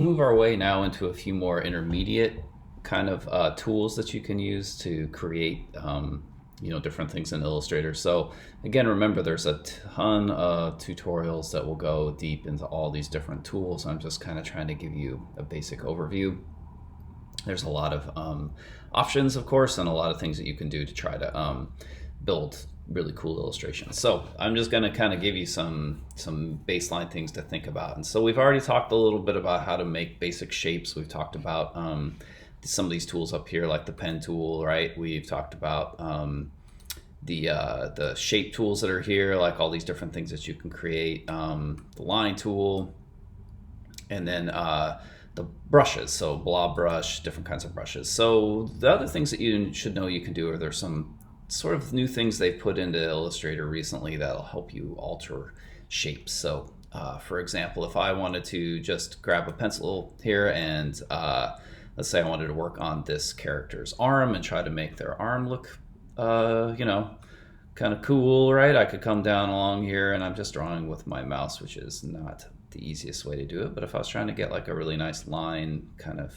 Move our way now into a few more intermediate kind of tools that you can use to create different things in Illustrator. So again, remember there's a ton of tutorials that will go deep into all these different tools. I'm just kind of trying to give you a basic overview. There's a lot of options, of course, and a lot of things that you can do to try to build really cool illustrations. So I'm just going to kind of give you some baseline things to think about. And so we've already talked a little bit about how to make basic shapes. We've talked about some of these tools up here, like the pen tool, right? We've talked about the shape tools that are here, like all these different things that you can create. The line tool, and then the brushes, so blob brush, different kinds of brushes. So the other things that you should know you can do are there's some sort of new things they've put into Illustrator recently that'll help you alter shapes. So for example, if I wanted to just grab a pencil here and let's say I wanted to work on this character's arm and try to make their arm look kind of cool, right? I could come down along here and I'm just drawing with my mouse, which is not the easiest way to do it. But if I was trying to get like a really nice line kind of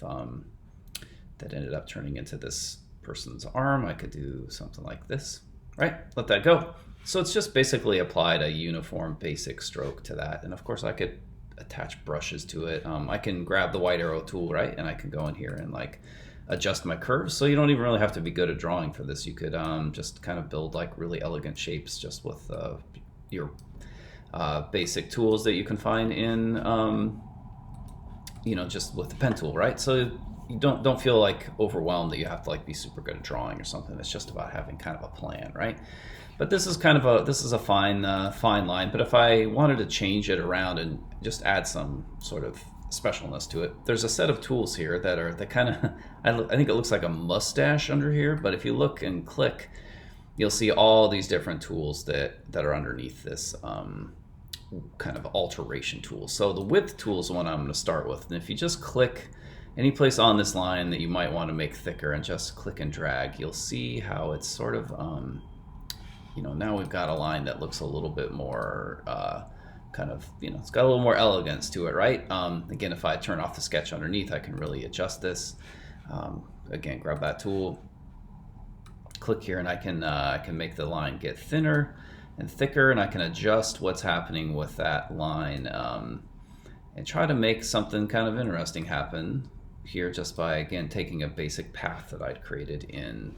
that ended up turning into this person's arm, I could do something like this, right? Let that go. So it's just basically applied a uniform basic stroke to that. And of course I could attach brushes to it. I can grab the white arrow tool, right? And I can go in here and like adjust my curves. So you don't even really have to be good at drawing for this. You could just kind of build like really elegant shapes just with your basic tools that you can find in, just with the pen tool, right? So you don't feel like overwhelmed that you have to like be super good at drawing or something. It's just about having kind of a plan, right? But this is a fine line. But if I wanted to change it around and just add some sort of specialness to it, there's a set of tools here that kind of I think it looks like a mustache under here. But if you look and click, you'll see all these different tools that are underneath this kind of alteration tool. So the width tool is the one I'm going to start with. And if you just click any place on this line that you might want to make thicker and just click and drag, you'll see how it's sort of, now we've got a line that looks a little bit more it's got a little more elegance to it, right? Again, if I turn off the sketch underneath, I can really adjust this. Again, grab that tool, click here, and I can make the line get thinner and thicker, and I can adjust what's happening with that line and try to make something kind of interesting happen here just by, again, taking a basic path that I'd created in,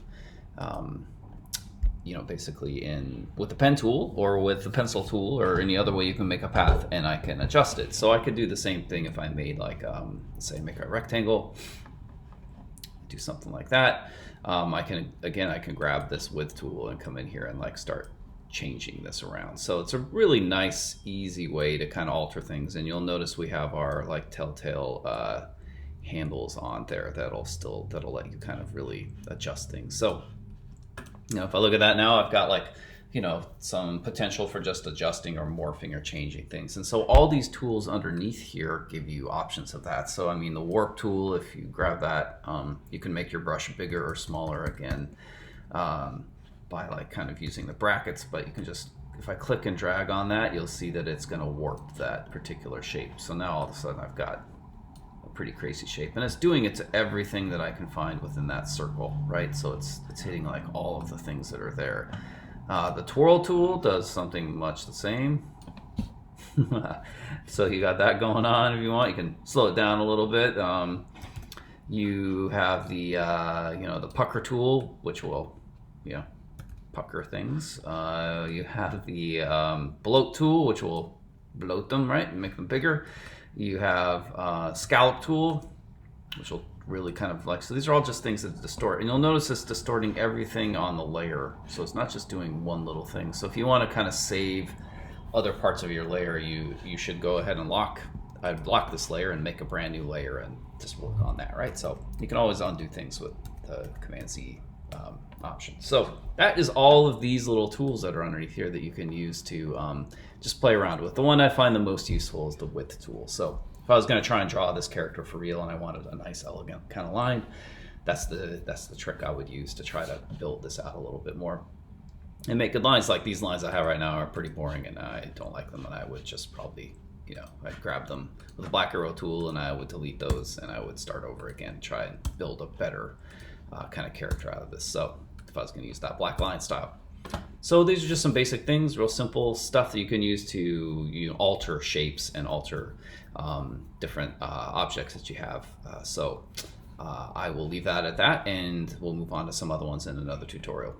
basically with the pen tool or with the pencil tool or any other way you can make a path, and I can adjust it. So I could do the same thing if I made like, say, make a rectangle, do something like that. I can grab this width tool and come in here and like start changing this around. So it's a really nice, easy way to kind of alter things. And you'll notice we have our like telltale handles on there that'll let you kind of really adjust things. So, if I look at that now, I've got like, some potential for just adjusting or morphing or changing things. And so all these tools underneath here give you options of that. So, I mean, the warp tool, if you grab that, you can make your brush bigger or smaller again by like kind of using the brackets, but you can just, if I click and drag on that, you'll see that it's going to warp that particular shape. So now all of a sudden I've got a pretty crazy shape, and it's doing it to everything that I can find within that circle, right? So it's hitting like all of the things that are there. The twirl tool does something much the same. So you got that going on. If you want, you can slow it down a little bit. You have the pucker tool, which will, pucker things. You have the bloat tool, which will bloat them, right, and make them bigger. You have scallop tool, which will really kind of like, so these are all just things that distort, and you'll notice it's distorting everything on the layer, so it's not just doing one little thing. So if you want to kind of save other parts of your layer, you should go ahead and I'd block this layer and make a brand new layer and just work on that, right? So you can always undo things with the Command Z option. So that is all of these little tools that are underneath here that you can use to just play around with. The one I find the most useful is the width tool. So if I was going to try and draw this character for real and I wanted a nice, elegant kind of line, that's the trick I would use to try to build this out a little bit more and make good lines. Like these lines I have right now are pretty boring and I don't like them, and I would just probably I'd grab them with a black arrow tool and I would delete those and I would start over again, try and build a better kind of character out of this. So if I was going to use that black line style. So these are just some basic things, real simple stuff that you can use to alter shapes and alter different objects that you have. I will leave that at that, and we'll move on to some other ones in another tutorial.